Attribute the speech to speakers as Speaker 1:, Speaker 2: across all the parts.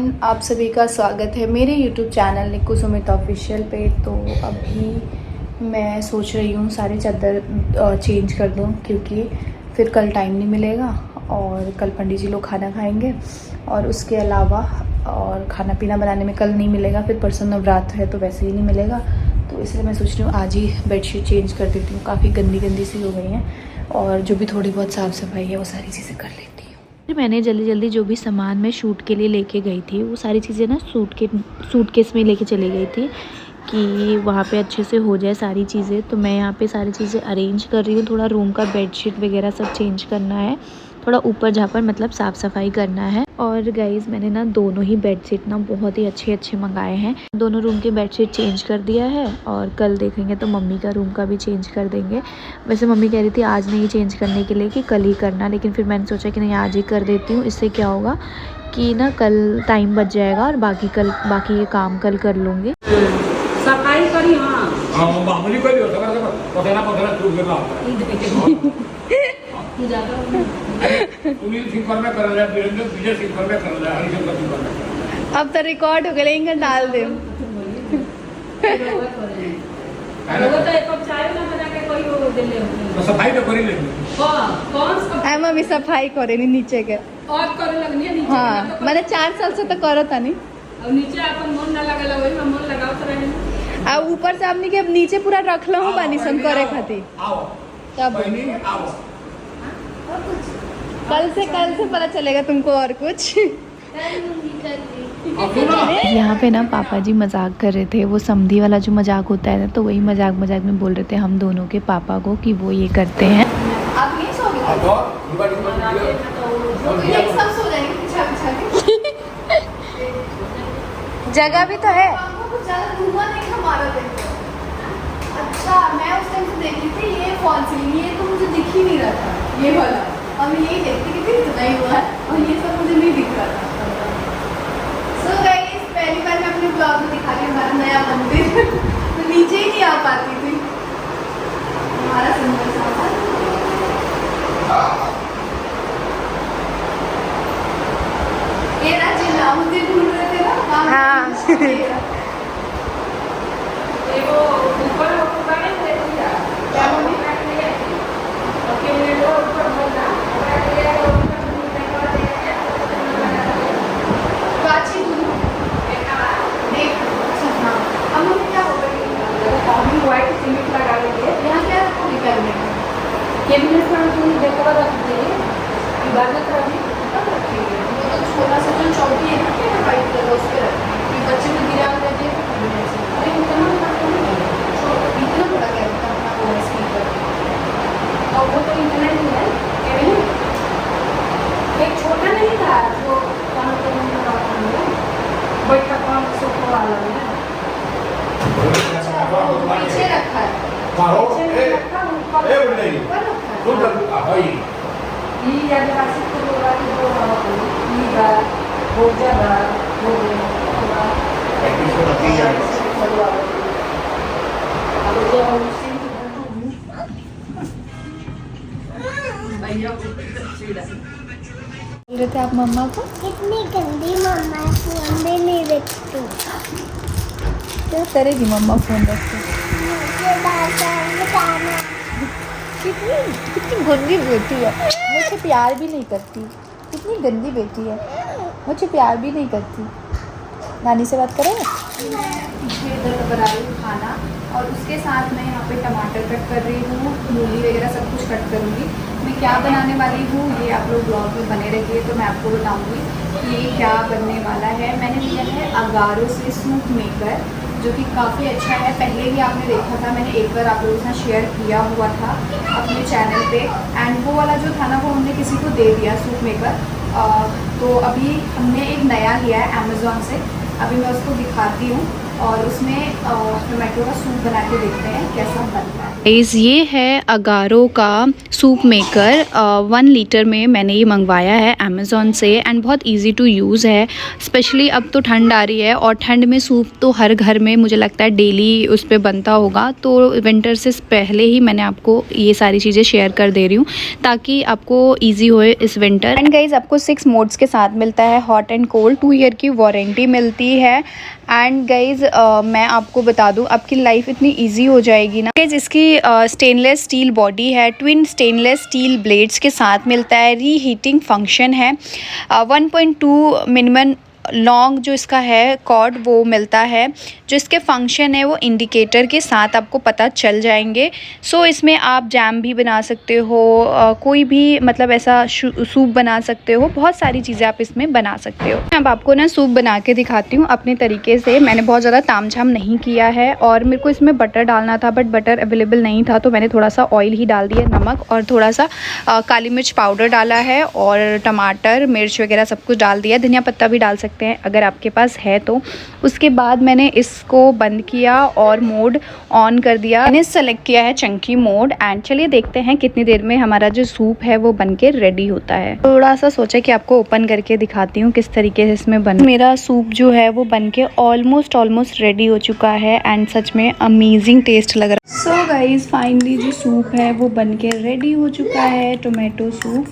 Speaker 1: Everyone, आप सभी का स्वागत है मेरे यूट्यूब चैनल निक्कू सुमित ऑफिशियल पे। तो अभी मैं सोच रही हूँ सारे चादर चेंज कर दूँ, क्योंकि फिर कल टाइम नहीं मिलेगा और कल पंडित जी लोग खाना खाएंगे और उसके अलावा और खाना पीना बनाने में कल नहीं मिलेगा। फिर परसों नवरात्र है तो वैसे ही नहीं मिलेगा, तो इसलिए मैं सोच रही हूँ आज ही बेडशीट चेंज कर देती हूँ। काफ़ी गंदी गंदी सी हो गई हैं और जो भी थोड़ी बहुत साफ़ सफाई है वो सारी चीज़ें कर लेती हूँ। फिर मैंने जल्दी जल्दी जो भी सामान मैं शूट के लिए लेके गई थी वो सारी चीज़ें ना सूटकेस में लेके चली गई थी कि वहाँ पे अच्छे से हो जाए सारी चीज़ें। तो मैं यहाँ पे सारी चीज़ें अरेंज कर रही हूँ। थोड़ा रूम का बेडशीट वगैरह सब चेंज करना है, थोड़ा ऊपर झापर मतलब साफ़ सफाई करना है। और गाइज़ मैंने ना दोनों ही बेडशीट ना बहुत ही अच्छे मंगाए हैं। दोनों रूम के बेडशीट चेंज कर दिया है और कल देखेंगे तो मम्मी का रूम का भी चेंज कर देंगे। वैसे मम्मी कह रही थी आज नहीं चेंज करने के लिए कि कल ही करना, लेकिन फिर मैंने सोचा कि नहीं आज ही कर देती हूँ। इससे क्या होगा कि ना कल टाइम बच जाएगा और बाकी ये काम कल कर लूँगी।
Speaker 2: सफाई करी। हाँ
Speaker 3: मामूली कोई होता है पथरा शुरू करना तुम्ही सिंपल में कर रहा है, विजय सिंपल में कर रहा है, हरिशंकर सिंपल में।
Speaker 1: अब तो रिकॉर्ड हो गया, इनका डाल दे।
Speaker 3: तो सफाई तो करी लेंगे।
Speaker 2: कौन
Speaker 1: मम्मी सफाई करे नहीं नीचे के।
Speaker 2: और करे लगनी है नीचे।
Speaker 1: हाँ मैंने 4 साल से तो करो था नहीं।
Speaker 2: और नीचे अपन मन ना लगेला, वही में मन लगाओ तो रहे।
Speaker 1: अब ऊपर से आपने के नीचे पूरा रख लो पानी सन करे खातिर।
Speaker 3: आओ
Speaker 1: तब
Speaker 3: बहनी आओ।
Speaker 1: कल से पता चलेगा तुमको और कुछ। यहाँ पे ना पापा जी मजाक कर रहे थे, वो समधी वाला जो मजाक होता है ना, तो वही मजाक में बोल रहे थे हम दोनों के पापा को कि वो ये करते हैं। आप नहीं सोगे? एक साथ सो जाएंगे बिछा के। जगह भी तो है। अच्छा मैं उस टाइम से देख रही थी ये फॉल सीलिंग, ये तो मुझे दिख ही नहीं रहा था ये वाला, और मैं यही देखती थी कि इतना ही हुआ है और ये सब मुझे नहीं दिख रहा था। सो गाइस पहली बार मैं अपने ब्लॉग में दिखा रही हूँ हमारा नया मंदिर। तो नीचे ही नहीं आ पाती थी हमारा सुंदर सा। ये ना चिल्लामुझे ढूंढ रहे थे ना। हाँ
Speaker 2: वो ऊपर ऊपर नहीं देखिए क्या मम्मी बैठने गई ओके मेरे को ऊपर बोलना बैठ गया तो ऊपर नहीं कर दे
Speaker 1: काची देख सपना। अब मम्मी क्या हो गई,
Speaker 2: हम व्हाइट सीमेंट लगा लेंगे।
Speaker 1: यहाँ क्या रखो निकलने का
Speaker 2: कैबिनेट में तुम देखो रख दे इबादत रखी
Speaker 1: कब रखेंगे। वो तो छोटा सा जो चौकी है ना क्या वाइट कलर उस पर रखेंगे, बच्चे को गिरा कर दे। अरे इतना बड़ा क्या होता है अपना स्पीकर,
Speaker 2: और वो तो इतना ही है कैबिनेट। एक छोटा नहीं था जो काम करने का बैठा काम सोफा वाला है।
Speaker 1: अच्छा वो पीछे रखा है।
Speaker 3: ए बोले तुम तो भाई
Speaker 2: ये आदिवासी को बोला कि वो ये बात हो जाएगा हो गया
Speaker 1: बोल रहे थे आप मम्मा को।
Speaker 4: कितनी गंदी मम्मा फोन भी नहीं देखती।
Speaker 1: क्या करेगी मम्मा फोन रख के।
Speaker 4: मुझे बात बताना।
Speaker 1: कितनी गंदी बेटी है, मुझे प्यार भी नहीं करती। कितनी गंदी बेटी है, मुझे प्यार भी नहीं करती। नानी से बात करें। इधर बना रही हूँ खाना और उसके साथ मैं यहाँ पे टमाटर कट कर रही हूँ, मूली वगैरह सब कुछ कट करूँगी। मैं क्या बनाने वाली हूँ ये आप लोग ब्लॉग में बने रहिए तो मैं आपको बताऊँगी कि ये क्या बनने वाला है। मैंने लिया है अगारो से सूप मेकर, जो कि काफ़ी अच्छा है। पहले भी आपने देखा था, मैंने एक बार आप लोगों के साथ शेयर किया हुआ था अपने चैनल पे, एंड वो वाला जो था ना वो हमने किसी को दे दिया सूप मेकर। तो अभी हमने एक नया लिया है अमेज़ॉन से, अभी मैं उसको दिखाती हूँ। और उसमें टोमेटो का सूप बना के देखते हैं कैसा बनता है। ये है अगारो का सूप मेकर, 1 लीटर में मैंने ये मंगवाया है अमेज़ॉन से एंड बहुत इजी टू यूज़ है। स्पेशली अब तो ठंड आ रही है और ठंड में सूप तो हर घर में मुझे लगता है डेली उस पर बनता होगा, तो विंटर से पहले ही मैंने आपको ये सारी चीज़ें शेयर कर दे रही हूँ ताकि आपको ईजी होए इस विंटर। एंड गाइज आपको 6 मोड्स के साथ मिलता है, हॉट एंड कोल्ड, 2 ईयर की वारंटी मिलती है। एंड गाइज मैं आपको बता दूं आपकी लाइफ इतनी इजी हो जाएगी ना। गाइज इसकी स्टेनलेस स्टील बॉडी है, ट्विन स्टेनलेस स्टील ब्लेड्स के साथ मिलता है, रीहीटिंग फंक्शन है, 1.2 मिनिमम लॉन्ग जो इसका है कॉर्ड वो मिलता है। जो इसके फंक्शन है वो इंडिकेटर के साथ आपको पता चल जाएंगे। सो इसमें आप जैम भी बना सकते हो, कोई भी मतलब ऐसा सूप बना सकते हो, बहुत सारी चीज़ें आप इसमें बना सकते हो। अब आपको ना सूप बना के दिखाती हूँ अपने तरीके से। मैंने बहुत ज़्यादा तामझाम नहीं किया है और मेरे को इसमें बटर डालना था बट बटर अवेलेबल नहीं था, तो मैंने थोड़ा सा ऑयल ही डाल दिया, नमक और थोड़ा सा काली मिर्च पाउडर डाला है और टमाटर मिर्च वगैरह सब कुछ डाल दिया, धनिया पत्ता भी डाल सकते हैं अगर आपके पास है तो। उसके बाद मैंने इसको बंद किया और मोड ऑन कर दिया। मैंने सेलेक्ट किया है चंकी मोड एंड चलिए देखते हैं कितनी देर में हमारा जो सूप है वो बनके रेडी होता है। थोड़ा सा सोचा कि आपको ओपन करके दिखाती हूँ किस तरीके से इसमें बन। मेरा सूप जो है वो बनके ऑलमोस्ट रेडी हो चुका है एंड सच में अमेजिंग टेस्ट लग रहा है। सो गाइज फाइनली जो सूप है वो बनके रेडी हो चुका है, टोमेटो सूप,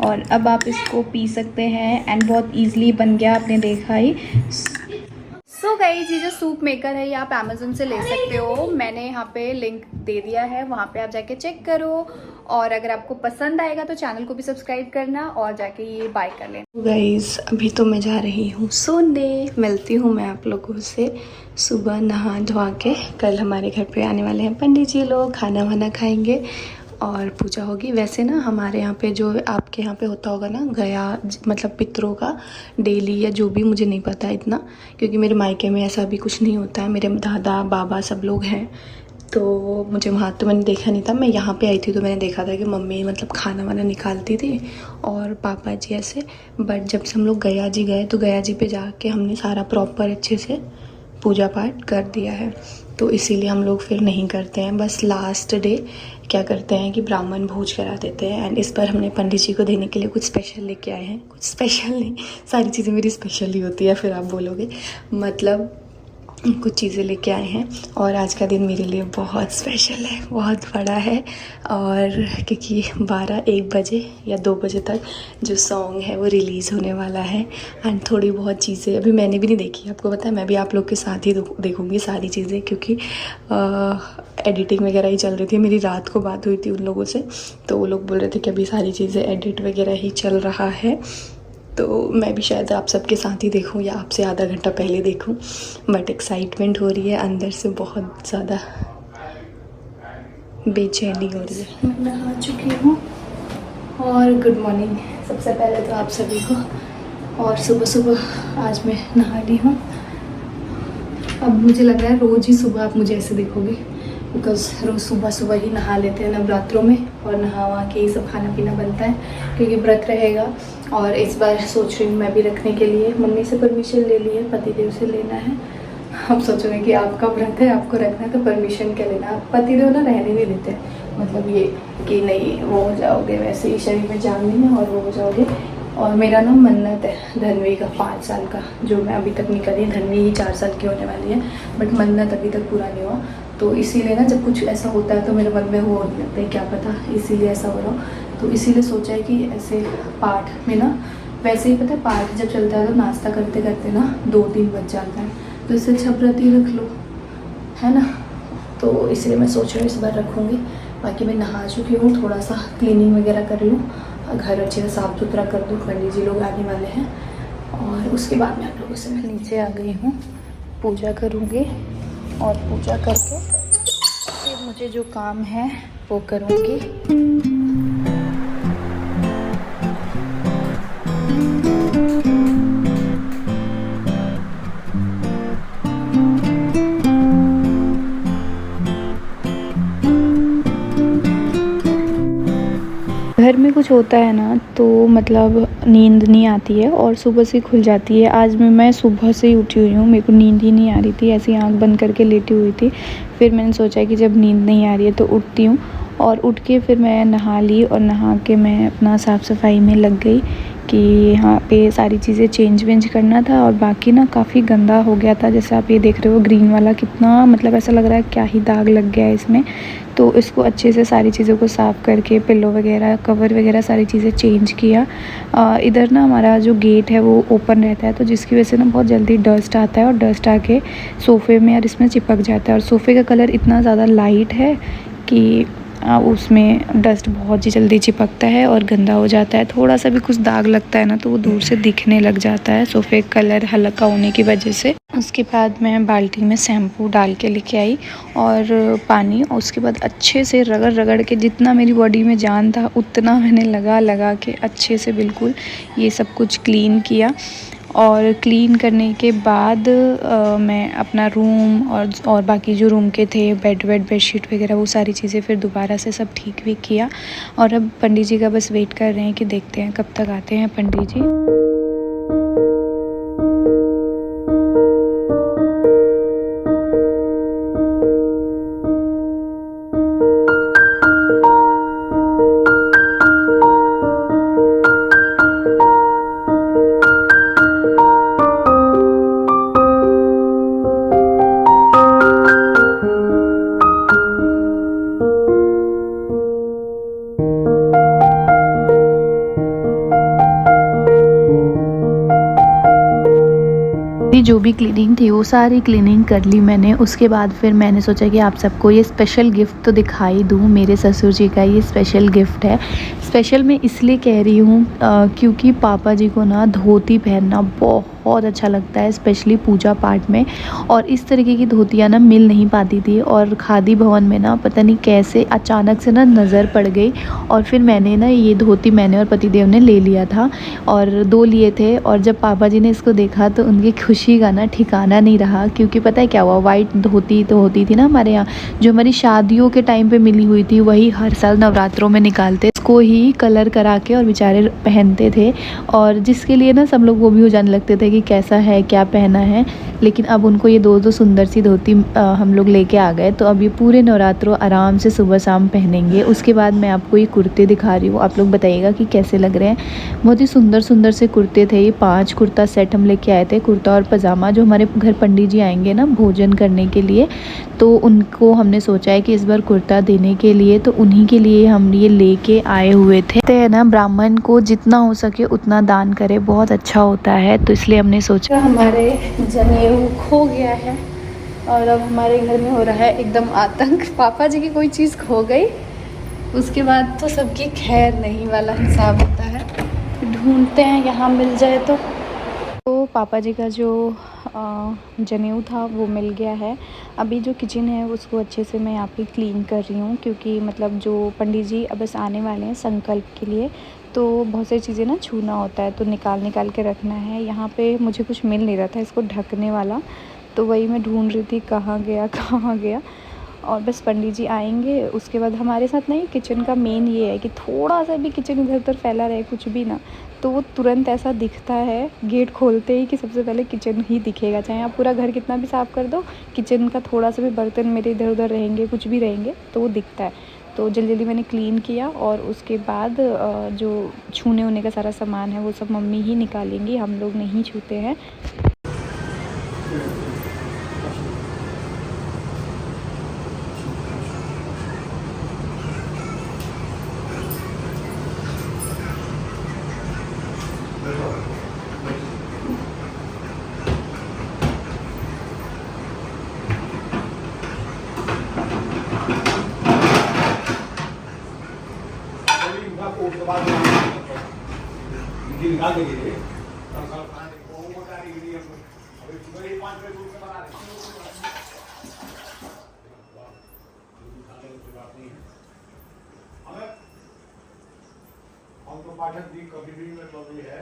Speaker 1: और अब आप इसको पी सकते हैं एंड बहुत इजीली बन गया, आपने देखा ही। सो गाइस ये जो सूप मेकर है ये आप अमेज़न से ले सकते हो, मैंने यहाँ पे लिंक दे दिया है, वहाँ पे आप जाके चेक करो और अगर आपको पसंद आएगा तो चैनल को भी सब्सक्राइब करना और जाके ये बाय कर लेना। गाइस अभी तो मैं जा रही हूँ सोने, मिलती हूँ मैं आप लोगों से सुबह नहा धोआ के। कल हमारे घर पे आने वाले हैं पंडित जी लोग, खाना वाना खाएंगे और पूजा होगी। वैसे ना हमारे यहाँ पे जो आपके यहाँ पे होता होगा ना गया मतलब पितरों का डेली या जो भी, मुझे नहीं पता इतना क्योंकि मेरे मायके में ऐसा भी कुछ नहीं होता है। मेरे दादा बाबा सब लोग हैं तो मुझे वहाँ तो मैंने देखा नहीं था। मैं यहाँ पे आई थी तो मैंने देखा था कि मम्मी मतलब खाना वाना निकालती थी और पापा जी ऐसे। बट जब से हम लोग गया जी गए तो गया जी पे जाके हमने सारा प्रॉपर अच्छे से पूजा पाठ कर दिया है, तो इसीलिए हम लोग फिर नहीं करते हैं। बस लास्ट डे क्या करते हैं कि ब्राह्मण भोज करा देते हैं एंड इस बार हमने पंडित जी को देने के लिए कुछ स्पेशल लेके आए हैं। कुछ स्पेशल नहीं, सारी चीज़ें मेरी स्पेशल ही होती है, फिर आप बोलोगे, मतलब कुछ चीज़ें लेके आए हैं और आज का दिन मेरे लिए बहुत स्पेशल है, बहुत बड़ा है। और क्योंकि 12-1 बजे या 2 बजे तक जो सॉन्ग है वो रिलीज़ होने वाला है एंड थोड़ी बहुत चीज़ें अभी मैंने भी नहीं देखी, आपको पता है मैं भी आप लोग के साथ ही देखूँगी सारी चीज़ें, क्योंकि एडिटिंग वगैरह ही चल रही थी। मेरी रात को बात हुई थी उन लोगों से तो वो लोग बोल रहे थे कि अभी सारी चीज़ें एडिट वगैरह ही चल रहा है, तो मैं भी शायद आप सबके साथ ही देखूं या आपसे आधा घंटा पहले देखूं। बट एक्साइटमेंट हो रही है अंदर से, बहुत ज़्यादा बेचैनी हो रही है। मैं नहा चुकी हूँ और गुड मॉर्निंग सबसे पहले तो आप सभी को। और सुबह सुबह आज मैं नहा ली हूँ। अब मुझे लग रहा है रोज़ ही सुबह आप मुझे ऐसे देखोगे बिकॉज़ रोज़ सुबह सुबह ही नहा लेते हैं नवरात्रों में और नहा वहा के ही सब खाना पीना बनता है क्योंकि व्रत रहेगा। और इस बार सोच रही हूँ मैं भी रखने के लिए, मम्मी से परमिशन ले ली है, पतिदेव से लेना है। अब सोच रहे हैं कि आपका व्रत है आपको रखना है तो परमिशन क्या लेना, पतिदेव ना रहने नहीं देते, मतलब ये कि नहीं वो हो जाओगे वैसे ही शरीर में जान नहीं है और वो हो जाओगे। और मेरा ना मन्नत है धनवी का 5 साल का, जो मैं अभी तक नहीं करी। धनवी ही 4 साल की होने वाली है बट मन्नत अभी तक पूरा नहीं हुआ, तो इसीलिए ना जब कुछ ऐसा होता है तो मेरे मन में वो होने लगता है क्या पता इसीलिए ऐसा हो रहा। तो इसीलिए सोचा है कि ऐसे पाठ में ना, वैसे ही पता है पाठ जब चलता है तो नाश्ता करते करते ना 2-3 बज जाता है, तो इससे अच्छा व्रत ही रख लो, है ना। तो इसलिए मैं सोच रही हूँ इस बार रखूँगी। बाकी मैं नहा चुकी हूँ, थोड़ा सा क्लीनिंग वगैरह कर लूँ, घर अच्छे से साफ़ सुथरा कर दूँ, पंडित जी लोग आने वाले हैं और उसके बाद मैं आप लोगों से मैं नीचे आ गई हूँ, पूजा करूँगी और पूजा करके फिर मुझे जो काम है वो करूँगी। घर में कुछ होता है ना तो मतलब नींद नहीं आती है और सुबह से खुल जाती है। आज मैं सुबह से ही उठी हुई हूँ, मेरे को नींद ही नहीं आ रही थी, ऐसे ही आँख बंद करके लेटी हुई थी। फिर मैंने सोचा कि जब नींद नहीं आ रही है तो उठती हूँ, और उठ के फिर मैं नहा ली, और नहा के मैं अपना साफ़ सफाई में लग गई कि यहाँ पे सारी चीज़ें चेंज वेंज करना था। और बाकी ना काफ़ी गंदा हो गया था, जैसे आप ये देख रहे हो ग्रीन वाला, कितना मतलब ऐसा लग रहा है क्या ही दाग लग गया है इसमें। तो इसको अच्छे से सारी चीज़ों को साफ़ करके पिलो वगैरह कवर वगैरह सारी चीज़ें चेंज किया। इधर ना हमारा जो गेट है वो ओपन रहता है, तो जिसकी वजह से ना बहुत जल्दी डस्ट आता है, और डस्ट आके सोफ़े में और इसमें चिपक जाता है। और सोफ़े का कलर इतना ज़्यादा लाइट है कि उसमें डस्ट बहुत ही जल्दी चिपकता है और गंदा हो जाता है। थोड़ा सा भी कुछ दाग लगता है ना तो वो दूर से दिखने लग जाता है, सोफ़े कलर हल्का होने की वजह से। उसके बाद मैं बाल्टी में शैम्पू डाल के लेके आई और पानी, और उसके बाद अच्छे से रगड़ रगड़ के, जितना मेरी बॉडी में जान था उतना मैंने लगा लगा के अच्छे से बिल्कुल ये सब कुछ क्लीन किया। और क्लीन करने के बाद मैं अपना रूम और बाकी जो रूम के थे बेडशीट वगैरह वो सारी चीज़ें फिर दोबारा से सब ठीक भी किया। और अब पंडित जी का बस वेट कर रहे हैं कि देखते हैं कब तक आते हैं पंडित जी। जो भी क्लीनिंग थी वो सारी क्लीनिंग कर ली मैंने। उसके बाद फिर मैंने सोचा कि आप सबको ये स्पेशल गिफ्ट तो दिखाई दूँ। मेरे ससुर जी का ये स्पेशल गिफ्ट है। स्पेशल मैं इसलिए कह रही हूँ क्योंकि पापा जी को ना धोती पहनना बहुत अच्छा लगता है, स्पेशली पूजा पाठ में। और इस तरीके की धोतियाँ ना मिल नहीं पाती थी, और खादी भवन में ना पता नहीं कैसे अचानक से ना नज़र पड़ गई, और फिर मैंने ना ये धोती मैंने और पतिदेव ने ले लिया था, और 2 लिए थे। और जब पापा जी ने इसको देखा तो उनकी खुशी का ना ठिकाना नहीं रहा, क्योंकि पता है क्या हुआ, वाइट धोती तो होती थी ना हमारे यहाँ, जो हमारी शादियों के टाइम पे मिली हुई थी, वही हर साल नवरात्रों में निकालते, इसको ही कलर करा के और बेचारे पहनते थे। और जिसके लिए ना सब लोग वो भी हो जाने लगते थे कि कैसा है क्या पहना है। लेकिन अब उनको ये दो सुंदर सी धोती हम लोग लेके आ गए, तो अब ये पूरे नवरात्रों आराम से सुबह शाम पहनेंगे। उसके बाद मैं आपको ये कुर्ते दिखा रही हूँ, आप लोग बताइएगा कि कैसे लग रहे हैं। बहुत ही सुंदर सुंदर से कुर्ते थे ये, 5 कुर्ता सेट हम लेके आए थे, कुर्ता और पजामा। जो हमारे घर पंडित जी आएंगे ना भोजन करने के लिए, तो उनको हमने सोचा है कि इस बार कुर्ता देने के लिए, तो उन्हीं के लिए हम ये लेके आए हुए थे। तो ना ब्राह्मण को जितना हो सके उतना दान करे, बहुत अच्छा होता है, तो इसलिए हमने सोचा। हमारे जनेऊ खो गया है और अब हमारे घर में हो रहा है एकदम आतंक। पापा जी की कोई चीज़ खो गई, उसके बाद तो सबकी खैर नहीं वाला हिसाब होता है। ढूंढते हैं यहाँ मिल जाए तो पापा जी का जो जनेऊ था वो मिल गया है। अभी जो किचन है उसको अच्छे से मैं यहाँ पे क्लीन कर रही हूँ, क्योंकि मतलब जो पंडित जी अब बस आने वाले हैं संकल्प के लिए, तो बहुत सारी चीज़ें ना छूना होता है, तो निकाल के रखना है। यहाँ पे मुझे कुछ मिल नहीं रहा था इसको ढकने वाला, तो वही मैं ढूंढ रही थी कहाँ गया। और बस पंडित जी आएंगे उसके बाद हमारे साथ नहीं, किचन का मेन ये है कि थोड़ा सा भी किचन इधर उधर फैला रहे कुछ भी ना, तो वो तुरंत ऐसा दिखता है गेट खोलते ही कि सबसे पहले किचन ही दिखेगा। चाहे आप पूरा घर कितना भी साफ़ कर दो, किचन का थोड़ा सा भी बर्तन मेरे इधर उधर रहेंगे कुछ भी रहेंगे तो वो दिखता है। तो जल्दी मैंने क्लीन किया, और उसके बाद जो छूने ऊने का सारा सामान है वो सब मम्मी ही निकालेंगी, हम लोग नहीं छूते हैं।
Speaker 3: पाठक जी कभी भी मतलब ये है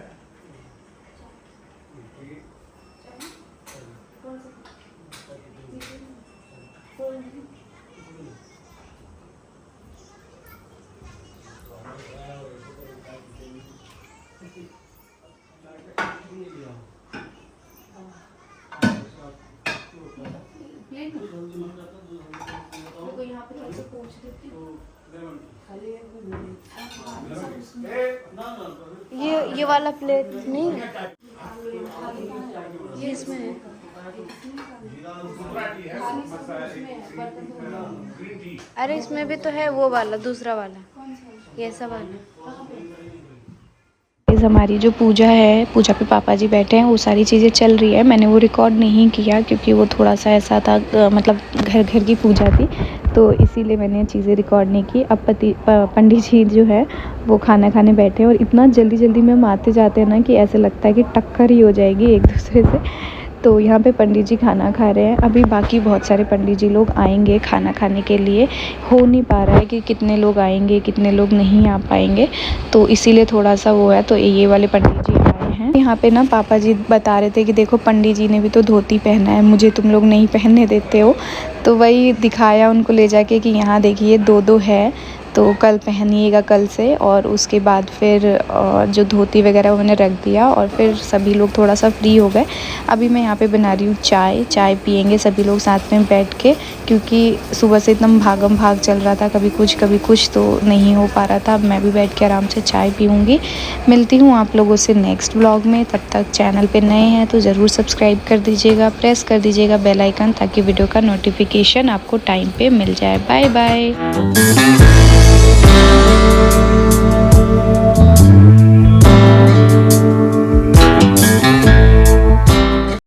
Speaker 1: ये वाला प्लेट नहीं है, ये इसमें है। अरे इसमें भी तो है वो वाला, दूसरा वाला, ये सब वाला। हमारी जो पूजा है, पूजा पे पापा जी बैठे हैं, वो सारी चीज़ें चल रही है। मैंने वो रिकॉर्ड नहीं किया क्योंकि वो थोड़ा सा ऐसा था, मतलब घर घर की पूजा थी, तो इसीलिए मैंने चीज़ें रिकॉर्ड नहीं की। अब पंडित जी जो है वो खाना खाने बैठे हैं और इतना जल्दी जल्दी में मारते जाते हैं ना कि ऐसे लगता है कि टक्कर ही हो जाएगी एक दूसरे से। तो यहाँ पे पंडित जी खाना खा रहे हैं। अभी बाकी बहुत सारे पंडित जी लोग आएंगे खाना खाने के लिए। हो नहीं पा रहा है कि कितने लोग आएंगे, कितने लोग नहीं आ पाएंगे, तो इसीलिए थोड़ा सा वो है। तो ये वाले पंडित जी आए हैं। यहाँ पे ना पापा जी बता रहे थे कि देखो पंडित जी ने भी तो धोती पहना है, मुझे तुम लोग नहीं पहनने देते हो। तो वही दिखाया उनको ले जाके कि यहाँ देखिए 2-2 है, तो कल पहनिएगा कल से। और उसके बाद फिर जो धोती वगैरह उन्होंने रख दिया और फिर सभी लोग थोड़ा सा फ्री हो गए। अभी मैं यहाँ पे बना रही हूँ चाय पियेंगे सभी लोग साथ में बैठ के, क्योंकि सुबह से एकदम भागम भाग चल रहा था, कभी कुछ तो नहीं हो पा रहा था। अब मैं भी बैठ के आराम से चाय पीऊँगी। मिलती हूँ आप लोगों से नेक्स्ट व्लॉग में। तब तक चैनल पर नए हैं तो ज़रूर सब्सक्राइब कर दीजिएगा, प्रेस कर दीजिएगा बेल आइकन, ताकि वीडियो का नोटिफिकेशन आपको टाइम पर मिल जाए। Bye bye.